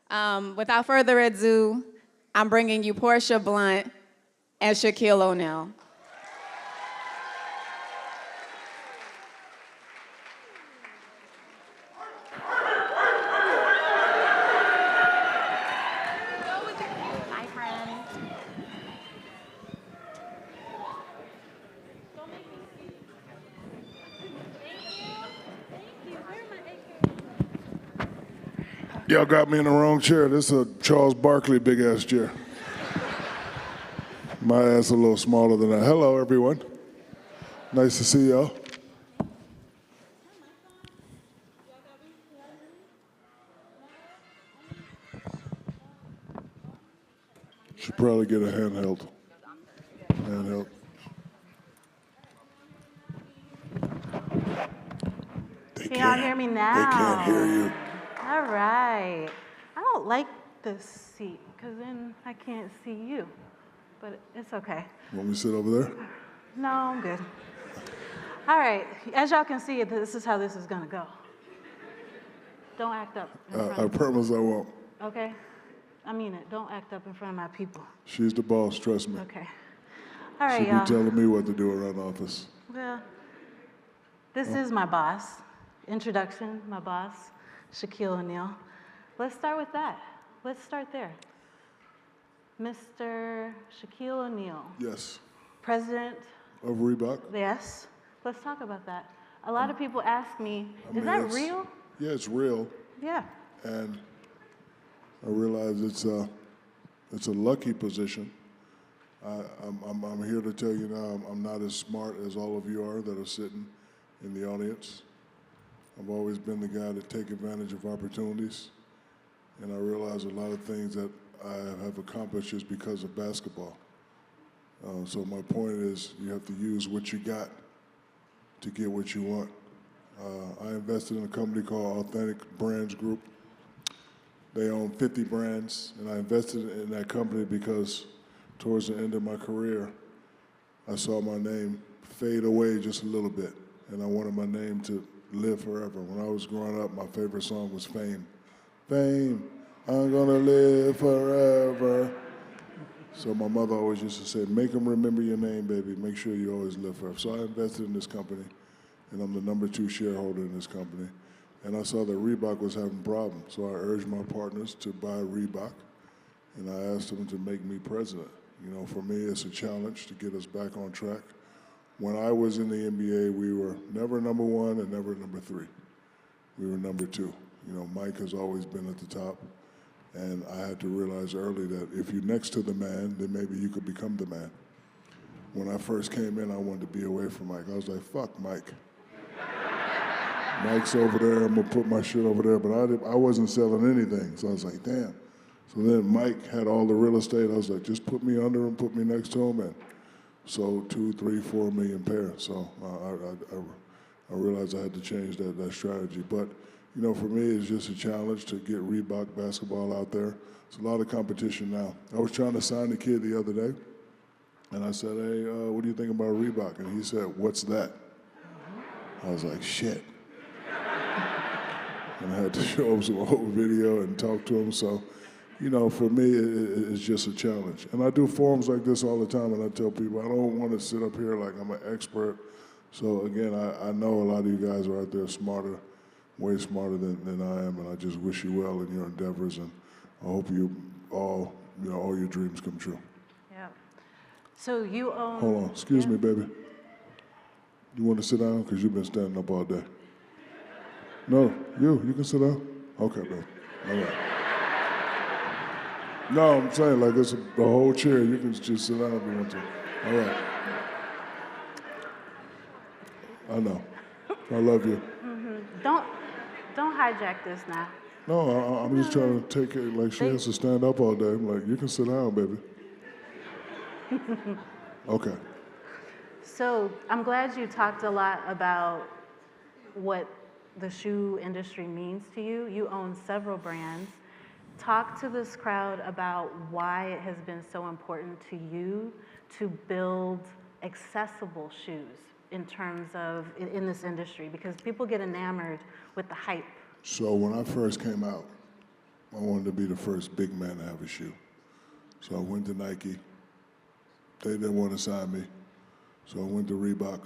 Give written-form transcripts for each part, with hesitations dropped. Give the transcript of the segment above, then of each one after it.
Without further ado, I'm bringing you Portia Blunt and Shaquille O'Neal. Hi, friends. Y'all got me in the wrong chair. This is a Charles Barkley big ass chair. My ass a little smaller than that. Hello, everyone. Nice to see y'all. Should probably get a handheld. Handheld. Can y'all hear me now? They can't hear you. All right. I don't like this seat because then I can't see you, but it's okay. Want me to sit over there? No, I'm good. All right. As y'all can see, this is how this is going to go. Don't act up in front I of me. promise I won't. Okay? I mean it. Don't act up in front of my people. She's the boss, trust me. Okay. All right, She be y'all. telling me what to do around the office. Well, this is my boss. Introduction, my boss, Shaquille O'Neal. Let's start with that. Let's start there. Mr. Shaquille O'Neal. Yes. President. Of Reebok? Yes. Let's talk about that. A lot of people ask me, I is that it's- real? Yeah, it's real. Yeah. And I realize it's a lucky position. I'm here to tell you now, I'm not as smart as all of you are that are sitting in the audience. I've always been the guy to take advantage of opportunities, and I realize a lot of things that I have accomplished is because of basketball. So my point is, you have to use what you got to get what you want. I invested in a company called Authentic Brands Group. They own 50 brands, and I invested in that company because towards the end of my career, I saw my name fade away just a little bit, and I wanted my name to live forever. When I was growing up, my favorite song was Fame. Fame, I'm gonna live forever. So my mother always used to say, make them remember your name, baby. Make sure you always live forever. So I invested in this company, and I'm the #2 shareholder in this company. And I saw that Reebok was having problems, so I urged my partners to buy Reebok, and I asked them to make me president. You know, for me, it's a challenge to get us back on track. When I was in the NBA, we were never #1 and never #3. We were #2. You know, Mike has always been at the top, and I had to realize early that if you're next to the man, then maybe you could become the man. When I first came in, I wanted to be away from Mike. I was like, fuck Mike. Mike's over there, I'm gonna put my shit over there, but I wasn't selling anything, so I was like, damn. So then Mike had all the real estate. I was like, just put me under him, put me next to him, and sold 2, 3, 4 million pairs. So I realized I had to change that strategy. But, you know, for me, it's just a challenge to get Reebok basketball out there. It's a lot of competition now. I was trying to sign a kid the other day, and I said, hey, what do you think about Reebok? And he said, what's that? I was like, shit. And I had to show him some old video and talk to him. So, you know, for me, it's just a challenge. And I do forums like this all the time, and I tell people, I don't want to sit up here like I'm an expert. So again, I know a lot of you guys are out there smarter, way smarter than I am, and I just wish you well in your endeavors, and I hope you all, you know, all your dreams come true. Yeah. So you own... Hold on, excuse me, baby. You want to sit down? Because you've been standing up all day. No, you can sit down? Okay, baby, all right. No, I'm saying like it's a whole chair. You can just sit down if you want to. All right. I know. I love you. Don't hijack this now. No, I'm just trying to take it like she has to stand up all day. I'm like, you can sit down, baby. Okay. So I'm glad you talked a lot about what the shoe industry means to you. You own several brands. Talk to this crowd about why it has been so important to you to build accessible shoes in terms of in this industry, because people get enamored with the hype. So when I first came out, I wanted to be the first big man to have a shoe. So I went to Nike. They didn't want to sign me. So I went to Reebok.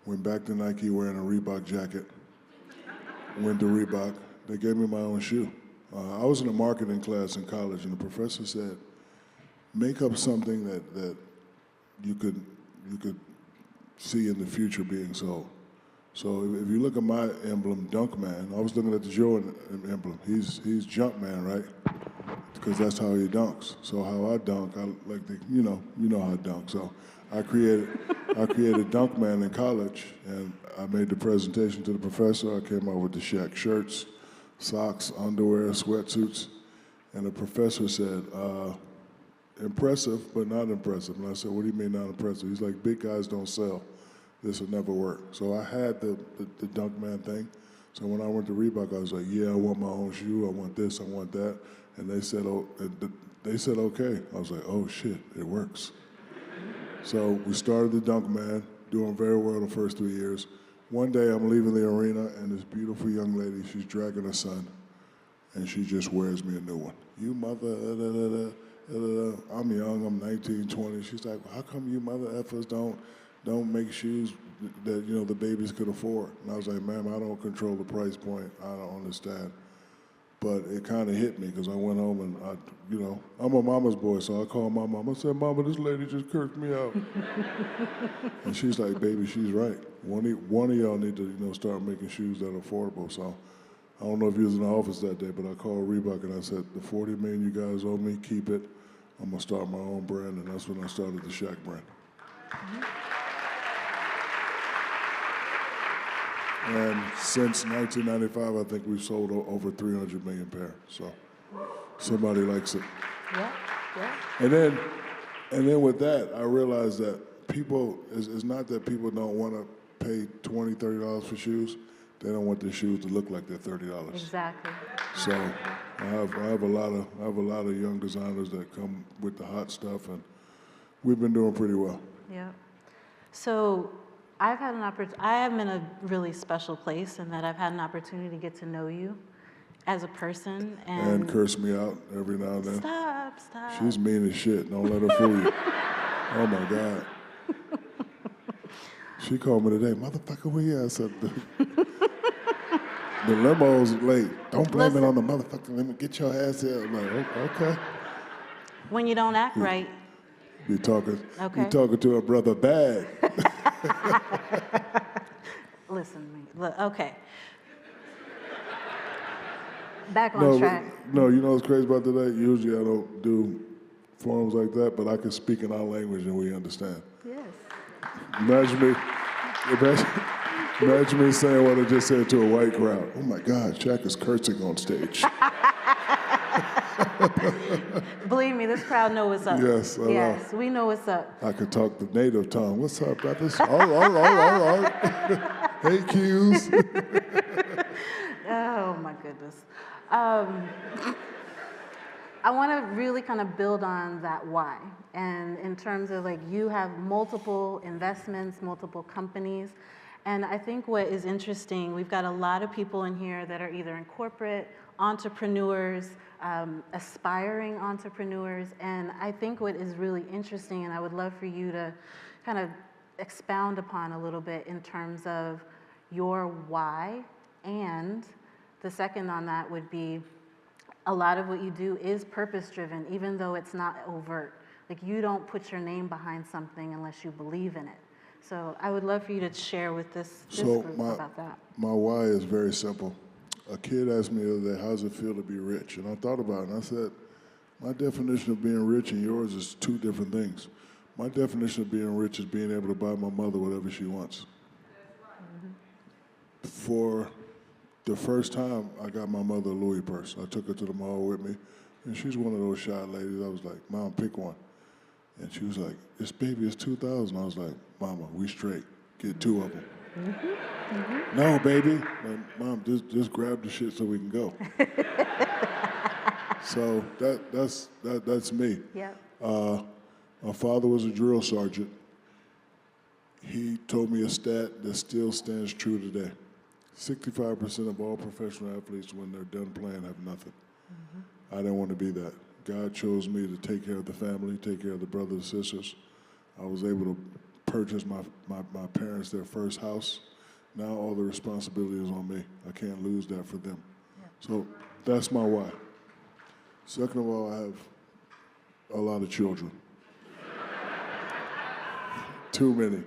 Went back to Nike wearing a Reebok jacket. Went to Reebok. They gave me my own shoe. I was in a marketing class in college, and the professor said, make up something that you could see in the future being sold. So if you look at my emblem, Dunkman, I was looking at the Jordan emblem. He's Jumpman, right? Because that's how he dunks. So how I dunk, I like the, you know how I dunk. So I created Dunkman in college, and I made the presentation to the professor. I came out with the SHAQ shirts, socks, underwear, sweatsuits, and the professor said, impressive, but not impressive. And I said, what do you mean not impressive? He's like, big guys don't sell. This will never work. So I had the Dunkman thing. So when I went to Reebok, I was like, yeah, I want my own shoe. I want this, I want that. And they said, okay. I was like, oh shit, it works. So we started the Dunkman, doing very well the first 3 years. One day I'm leaving the arena, and this beautiful young lady, she's dragging her son, and she just wears me a new one. You mother, I'm young, I'm 19, 20. She's like, well, how come you mother effers don't make shoes that the babies could afford? And I was like, ma'am, I don't control the price point. I don't understand. But it kind of hit me because I went home and I'm a mama's boy, so I called my mom. I said, Mama, this lady just cursed me out. And she's like, baby, she's right. One of y'all need to start making shoes that are affordable. So I don't know if you was in the office that day, but I called Reebok and I said, the $40 million you guys owe me, keep it. I'm gonna start my own brand, and that's when I started the SHAQ brand. And since 1995, I think we've sold over 300 million pairs. So somebody likes it. Yeah, yeah. And then with that, I realized that people, it's not that people don't want to pay $20, $30 for shoes. They don't want their shoes to look like they're $30. Exactly. So I have a lot of young designers that come with the hot stuff, and we've been doing pretty well. Yeah. So I've had an opportunity, I am in a really special place in that I've had an opportunity to get to know you as a person. And curse me out every now and then. Stop. She's mean as shit. Don't let her fool you. Oh my God. She called me today, motherfucker, where you at? I said, the limo's late. Don't blame it on the motherfucker. Let me get your ass here. I'm like, okay. When you don't act right. You're talking to a brother bad. Listen to me. Look, okay. Back on track. No, you know what's crazy about today? Usually I don't do forums like that, but I can speak in our language and we understand. Yes. Imagine me saying what I just said to a white crowd. Oh my God, SHAQ is cursing on stage. Believe me, this crowd know what's up. Yes, Yes, we know what's up. I could talk the native tongue. What's up, brothers? All right. Hey, Q's. Oh my goodness. I want to really kind of build on that why. And in terms of like, you have multiple investments, multiple companies. And I think what is interesting, we've got a lot of people in here that are either in corporate, entrepreneurs, aspiring entrepreneurs. And I think what is really interesting, and I would love for you to kind of expound upon a little bit in terms of your why. And the second on that would be, a lot of what you do is purpose-driven, even though it's not overt. Like, you don't put your name behind something unless you believe in it. So I would love for you to share with this group about that. My why is very simple. A kid asked me the other day, how does it feel to be rich? And I thought about it, and I said, my definition of being rich and yours is two different things. My definition of being rich is being able to buy my mother whatever she wants. For the first time, I got my mother a Louis purse. I took her to the mall with me, and she's one of those shy ladies. I was like, Mom, pick one. And she was like, this baby is $2,000. I was like, Mama, we straight. Get two of them. No, baby. Like, Mom, just grab the shit so we can go. So that's me. Yep. My father was a drill sergeant. He told me a stat that still stands true today. 65% of all professional athletes, when they're done playing, have nothing. I didn't want to be that. God chose me to take care of the family, take care of the brothers and sisters. I was able to purchase my parents their first house. Now all the responsibility is on me. I can't lose that for them. So that's my why. Second of all, I have a lot of children. Too many.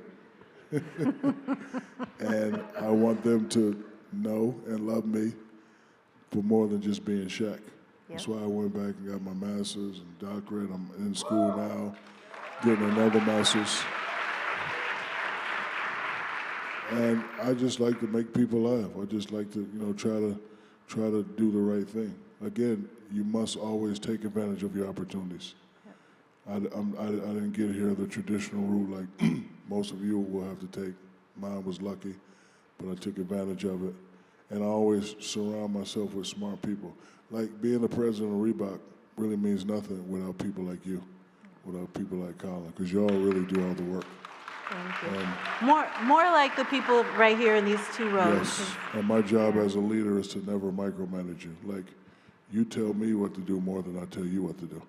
And I want them to know and love me for more than just being Shaq. That's why I went back and got my master's and doctorate. I'm in school now, getting another master's. And I just like to make people laugh. I just like to, try to do the right thing. Again, you must always take advantage of your opportunities. I didn't get here the traditional route like most of you will have to take. Mine was lucky, but I took advantage of it. And I always surround myself with smart people. Like being the president of Reebok really means nothing without people like you, without people like Colin, because y'all really do all the work. Thank you. More like the people right here in these two rows. Yes, and my job as a leader is to never micromanage you. Like, you tell me what to do more than I tell you what to do.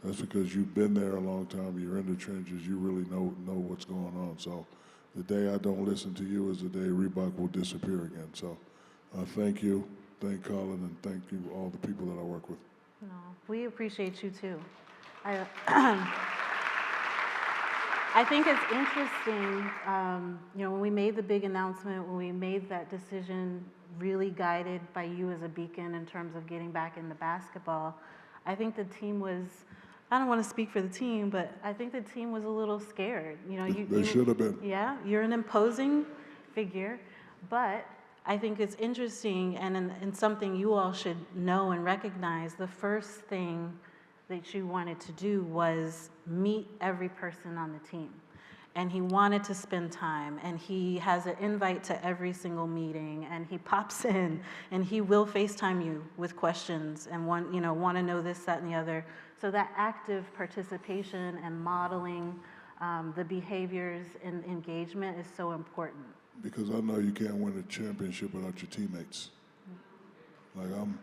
That's because you've been there a long time, you're in the trenches, you really know what's going on. So the day I don't listen to you is the day Reebok will disappear again. So thank you, thank Colin, and thank you all the people that I work with. No, we appreciate you too. I think it's interesting, when we made the big announcement, when we made that decision really guided by you as a beacon in terms of getting back into basketball, I think the team was, I don't want to speak for the team, but I think the team was a little scared. They should have been. Yeah, you're an imposing figure, but I think it's interesting and something you all should know and recognize. The first thing that you wanted to do was meet every person on the team. And he wanted to spend time, and he has an invite to every single meeting, and he pops in, and he will FaceTime you with questions and want to know this, that, and the other. So that active participation and modeling the behaviors and engagement is so important. Because I know you can't win a championship without your teammates. Like I'm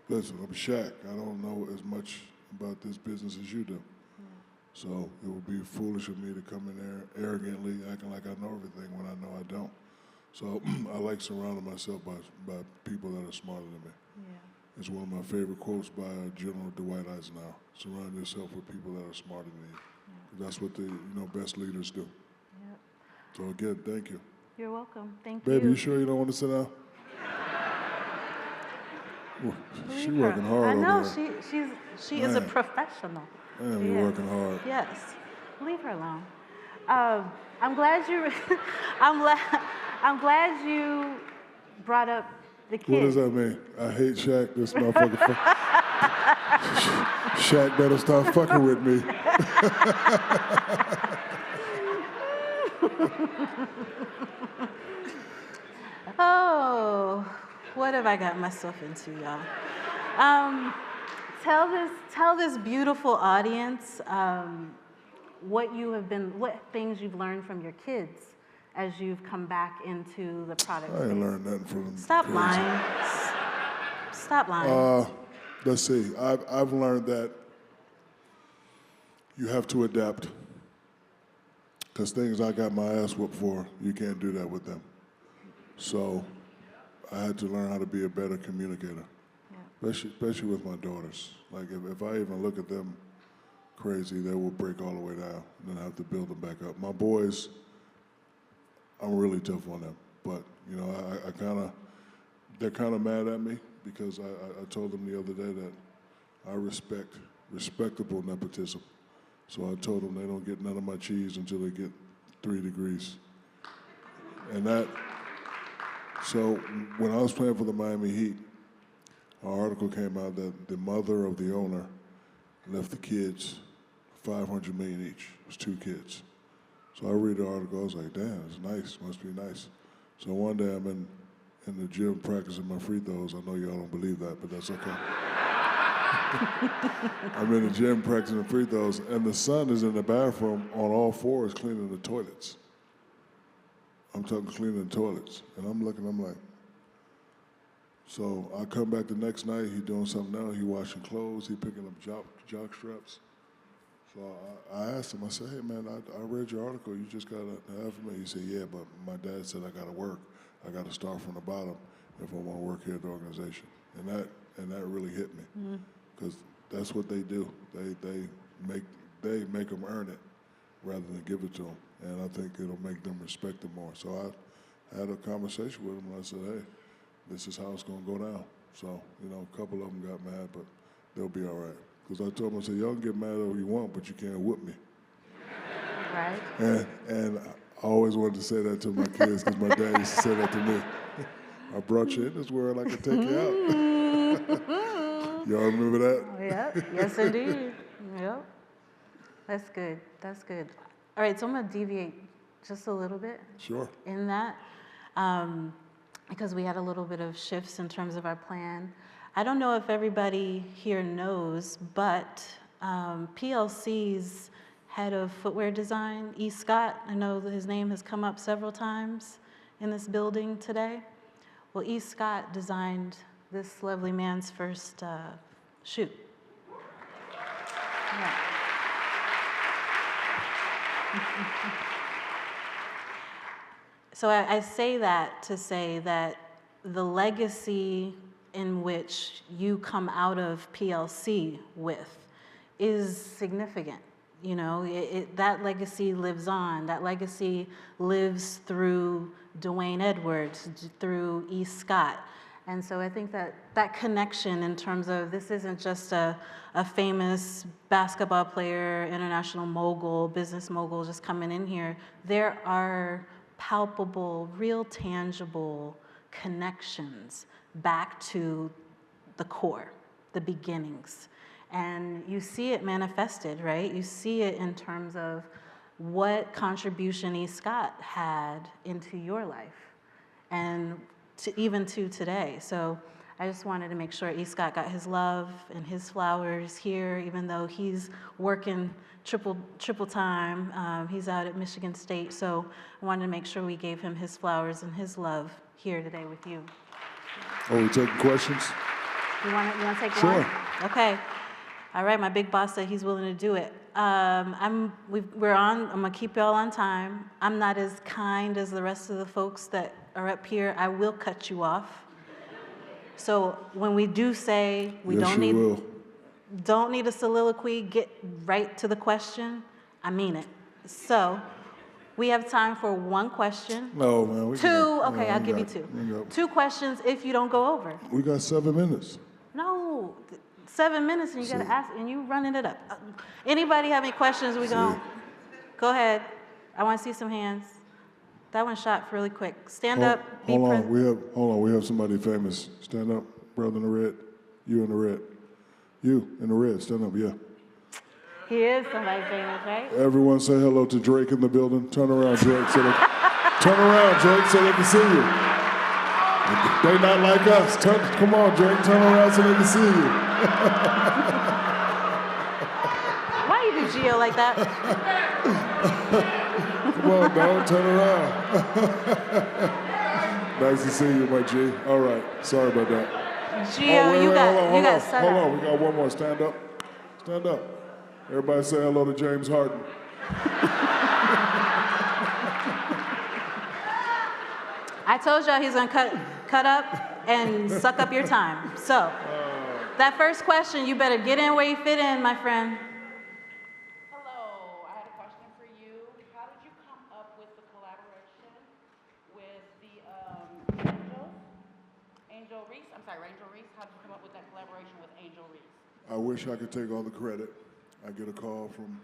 Shaq. I don't know as much about this business as you do. So it would be foolish of me to come in there arrogantly acting like I know everything when I know I don't. So I like surrounding myself by people that are smarter than me. Yeah. It's one of my favorite quotes by General Dwight Eisenhower. Surround yourself with people that are smarter than you. Yeah. That's what the best leaders do. Yep. So again, thank you. You're welcome. Thank you. Baby, you sure you don't want to sit down? She's working hard over there. I know, she is a professional. Man, you're working hard. Yes. Leave her alone. I'm glad you I'm glad you brought up the kids. What does that mean? I hate Shaq. This motherfucker. Shaq better stop fucking with me. Oh, what have I got myself into, y'all? Tell this beautiful audience what things you've learned from your kids as you've come back into the product space. I ain't learned nothing from them. Stop lying. Stop lying. Let's see. I've learned that you have to adapt. Because things I got my ass whooped for, you can't do that with them. So I had to learn how to be a better communicator, especially with my daughters. Like if I even look at them crazy, they will break all the way down, and then I have to build them back up. My boys, I'm really tough on them, but they're kind of mad at me because I told them the other day that I respect respectable nepotism. So I told them they don't get none of my cheese until they get 3 degrees. So when I was playing for the Miami Heat, an article came out that the mother of the owner left the kids $500 million each. It was 2 kids. So I read the article, I was like, damn, it's nice, must be nice. So one day I'm in the gym practicing my free throws. I know y'all don't believe that, but that's okay. I'm in the gym practicing free throws, and the son is in the bathroom on all fours cleaning the toilets. I'm talking cleaning the toilets. And I'm looking, I'm like, So I come back the next night, he doing something else, he washing clothes, he picking up jock straps. So I asked him, I said, hey man, I read your article, you just got an F for me. He said, yeah, but my dad said I gotta work. I gotta start from the bottom if I wanna work here at the organization. And that really hit me, because that's what they do. They make them earn it rather than give it to them. And I think it'll make them respect them more. So I had a conversation with him and I said, hey, this is how it's gonna go down. So, you know, a couple of them got mad, but they'll be all right. Because I told them, I said, y'all can get mad all you want, but you can't whoop me. Right? And I always wanted to say that to my kids because my dad used to say that to me. I brought you in this world, I can take you out. Y'all remember that? Yep. Yes, indeed. Yep. That's good. That's good. All right, so I'm going to deviate just a little bit Sure. in that because we had a little bit of shifts in terms of our plan. I don't know if everybody here knows, but PLC's head of footwear design, E. Scott, I know that his name has come up several times in this building today. Well, E. Scott designed this lovely man's first shoe. Yeah. So I say that to say that the legacy in which you come out of PLC with is significant. You know, that legacy lives on. That legacy lives through Dwayne Edwards, through E. Scott. And so I think that connection in terms of this isn't just a famous basketball player, international mogul, business mogul just coming in here. There are palpable, real tangible connections back to the core, the beginnings. And you see it manifested, right? You see it in terms of what contribution E. Scott had into your life and even to today. So I just wanted to make sure E. Scott got his love and his flowers here, even though he's working triple time. He's out at Michigan State. So I wanted to make sure we gave him his flowers and his love here today with you. Oh, we taking questions? You want to take Sure. one? Okay. All right, my big boss said he's willing to do it. I'm gonna keep y'all on time. I'm not as kind as the rest of the folks that are up here. I will cut you off. So when we do say we Yes, you don't need a soliloquy, get right to the question, I mean it. So we have time for one question. No, man. We Two, got- okay, no, I'll we give you got- two. we got- 2 questions if you don't go over. We got 7 minutes. No, 7 minutes and you gotta See. ask, and you running it up. Anybody have any questions? Go ahead. I wanna see some hands. That one shot really quick. Stand up, be Hold on, present. we have somebody famous. Stand up, brother in the red. You in the red. You in the red, stand up, yeah. He is somebody famous, right? Everyone say hello to Drake in the building. Turn around, Drake, so they can see you. They not like us. Come on, Drake, turn around so they can see you. Why you do Gio like that? Come on, dog, turn around. Nice to see you, my G. All right, sorry about that. Gio, you got set Hold up. on, we got one more. Stand up. Stand up. Everybody say hello to James Harden. I told y'all he's gonna cut up and suck up your time. So, that first question, you better get in where you fit in, my friend. Hello, I had a question for you. How did you come up with the collaboration with the Angel Reese? I'm sorry, Angel Reese. How did you come up with that collaboration with Angel Reese? I wish I could take all the credit. I get a call from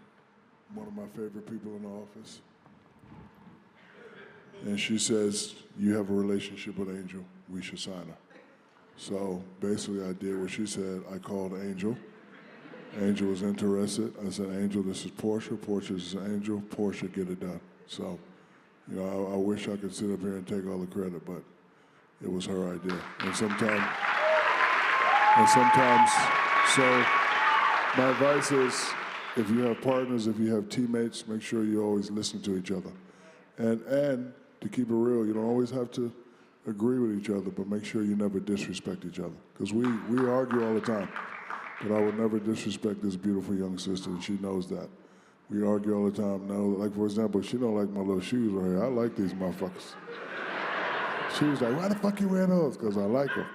one of my favorite people in the office. And she says, you have a relationship with Angel, we should sign her. So basically I did what she said. I called Angel. Angel was interested. I said, Angel, this is Portia. Portia is Angel. Portia, get it done. So, you know, I wish I could sit up here and take all the credit, but it was her idea. And sometimes, so my advice is, if you have partners, if you have teammates, make sure you always listen to each other. And to keep it real, you don't always have to agree with each other, but make sure you never disrespect each other. Because we argue all the time, but I would never disrespect this beautiful young sister, and she knows that. We argue all the time. No, like for example, she don't like my little shoes right here. I like these motherfuckers. She was like, why the fuck you wear those? Because I like them.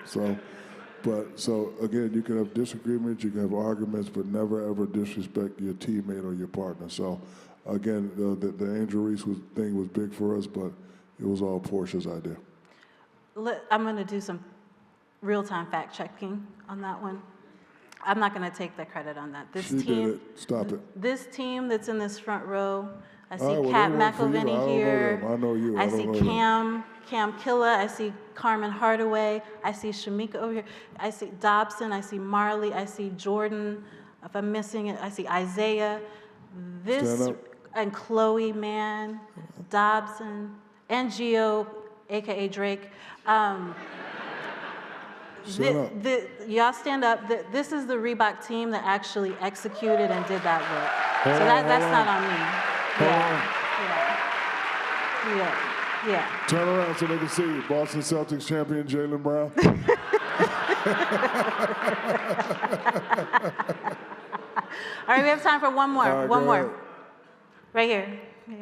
So again, you can have disagreements, you can have arguments, but never ever disrespect your teammate or your partner. So again, the Angel Reese thing was big for us, but it was all Portia's idea. I'm going to do some real-time fact checking on that one. I'm not going to take the credit on that. She did it. Stop it. This team that's in this front row, I see All right, well, Kat they work for you. McElveny here. I know you. I see Cam Killa. I see Carmen Hardaway. I see Shamika over here. I see Dobson. I see Marley. I see Jordan. If I'm missing it, I see Isaiah. Stand up. And Chloe Mann, Dobson, and Gio, aka Drake. Stand up. Y'all stand up. This is the Reebok team that actually executed and did that work. So that's not on me. Yeah. Turn around so they can see you. Boston Celtics champion Jaylen Brown. All right, we have time for one more. All right, One go more. ahead. Right here. Yeah.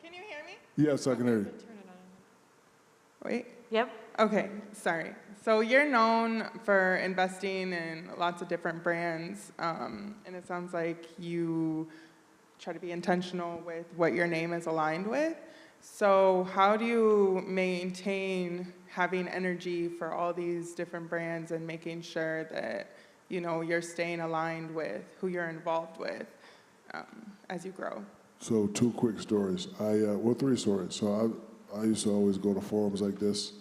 Can you hear me? Yes, I can hear you. Wait. Yep. Okay, sorry. So you're known for investing in lots of different brands, and it sounds like you try to be intentional with what your name is aligned with. So how do you maintain having energy for all these different brands and making sure that, you know, you're staying aligned with who you're involved with as you grow? So 2 quick stories. Well, 3 stories. So I used to always go to forums like this,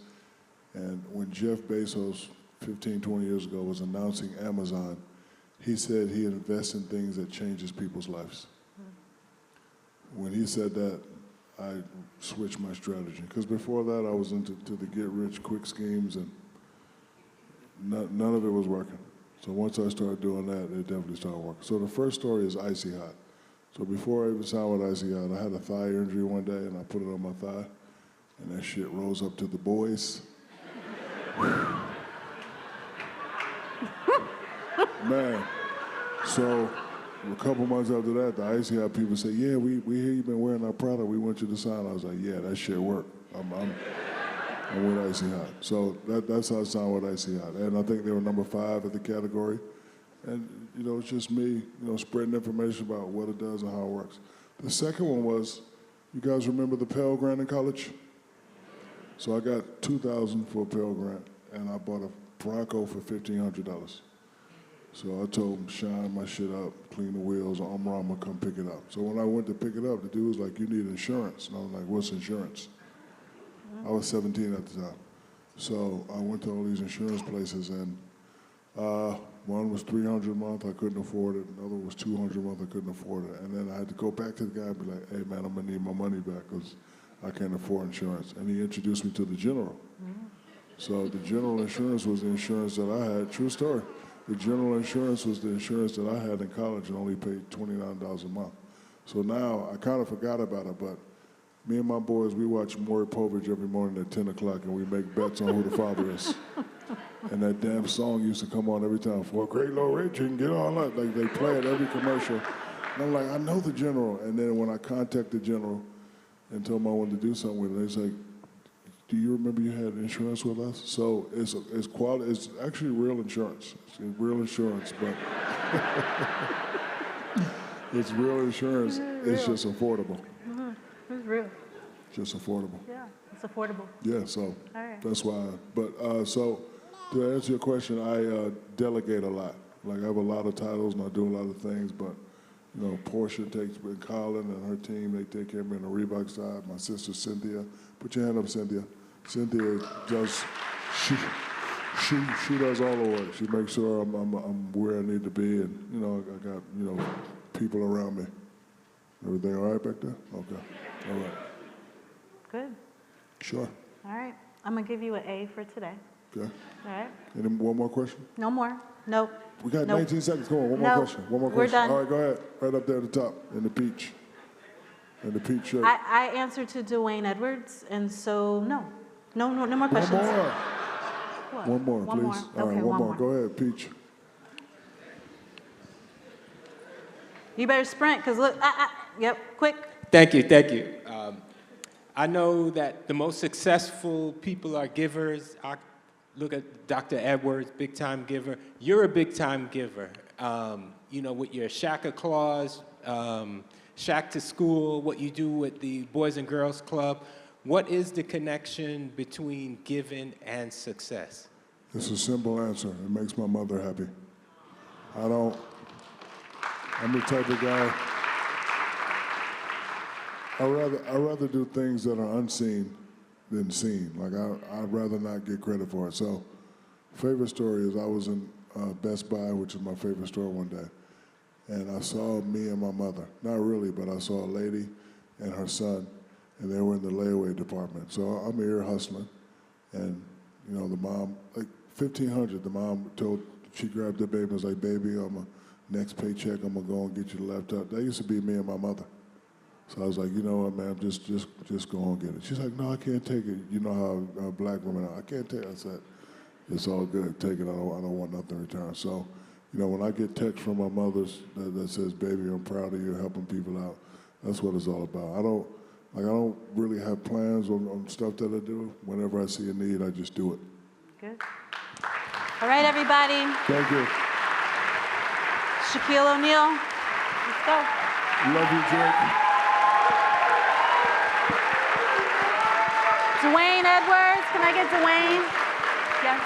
and when Jeff Bezos, 15, 20 years ago, was announcing Amazon, he said he invests in things that changes people's lives. When he said that, I switched my strategy. Because before that, I was into the get-rich-quick schemes, and none of it was working. So once I started doing that, it definitely started working. So the first story is Icy Hot. So before I even signed with Icy Hot, I had a thigh injury one day, and I put it on my thigh, and that shit rose up to the boys. Man, so a couple months after that, the Icy Hot people say, yeah, we hear you've been wearing our product, we want you to sign. I was like, yeah, that shit worked. I'm with Icy Hot. So that's how I signed with Icy Hot. And I think they were number 5 at the category. And, you know, it's just me, you know, spreading information about what it does and how it works. The second one was, you guys remember the Pell Grant in college? So I got $2,000 for a Pell Grant, and I bought a Bronco for $1,500. So I told him, shine my shit up, clean the wheels, I'm gonna come pick it up. So when I went to pick it up, the dude was like, you need insurance. And I was like, what's insurance? I was 17 at the time. So I went to all these insurance places, and one was $300 a month, I couldn't afford it. Another was $200 a month, I couldn't afford it. And then I had to go back to the guy and be like, hey man, I'm gonna need my money back because I can't afford insurance. And he introduced me to the General. So the General Insurance was the insurance that I had, true story. The General Insurance was the insurance that I had in college and only paid $29 a month. So now I kind of forgot about it, but me and my boys, we watch Maury Povich every morning at 10 o'clock, and we make bets on who the father is. And that damn song used to come on every time. For a great low rate, you can get all that. Like, they play it every commercial. And I'm like, I know the General. And then when I contacted the General and told him I wanted to do something with it, he's like, do you remember you had insurance with us? So it's quality. It's actually real insurance. It's real insurance, but it's real insurance. It's just affordable. It's real. Just affordable. Yeah, it's affordable. Yeah, so All right. that's why. But so to answer your question, I delegate a lot. Like I have a lot of titles and I do a lot of things, but you know, Portia takes with Colin and her team, they take care of me on the Reebok side. My sister Cynthia, put your hand up, Cynthia. Cynthia does, she does all the work. She makes sure I'm where I need to be, and you know, I got, you know, people around me. Everything all right back there? Okay, all right. Good. Sure. All right. I'm going to give you an A for today. Okay. All right. Any one more question? No more. Nope. We got Nope. 19 seconds. Come on, one more No, question. One more we're question. done. All right, go ahead. Right up there at the top in the peach. and the pink shirt. I answered to Dwayne Edwards, and so no more One questions. more. What? One more, One please. more. All right, Okay, one more. more. Go ahead, Peach. You better sprint, because look, yep, quick. Thank you, thank you. I know that the most successful people are givers. I look at Dr. Edwards, big time giver. You're a big time giver. You know, with your SHAQ clause, SHAQ to school, what you do with the Boys and Girls Club. What is the connection between giving and success? It's a simple answer. It makes my mother happy. I'm the type of guy, I'd rather do things that are unseen than seen. Like, I'd rather not get credit for it. So, favorite story is I was in Best Buy, which is my favorite store one day, and I saw me and my mother. Not really, but I saw a lady and her son, and they were in the layaway department. So I'm here hustling, and you know, the mom, like $1,500, the mom she grabbed the baby and was like, baby, next paycheck, I'm gonna go and get you the laptop. That used to be me and my mother. So I was like, you know what, man, just go and get it. She's like, no, I can't take it. You know how black women are. I can't take it. I said, it's all good. Take it. I don't want nothing in return. So, you know, when I get text from my mothers that says, baby, I'm proud of you helping people out, that's what it's all about. I don't really have plans on stuff that I do. Whenever I see a need, I just do it. Good. All right, everybody. Thank you. Shaquille O'Neal, let's go. Love you, Jake. Dwayne Edwards, can I get Dwayne? Yes.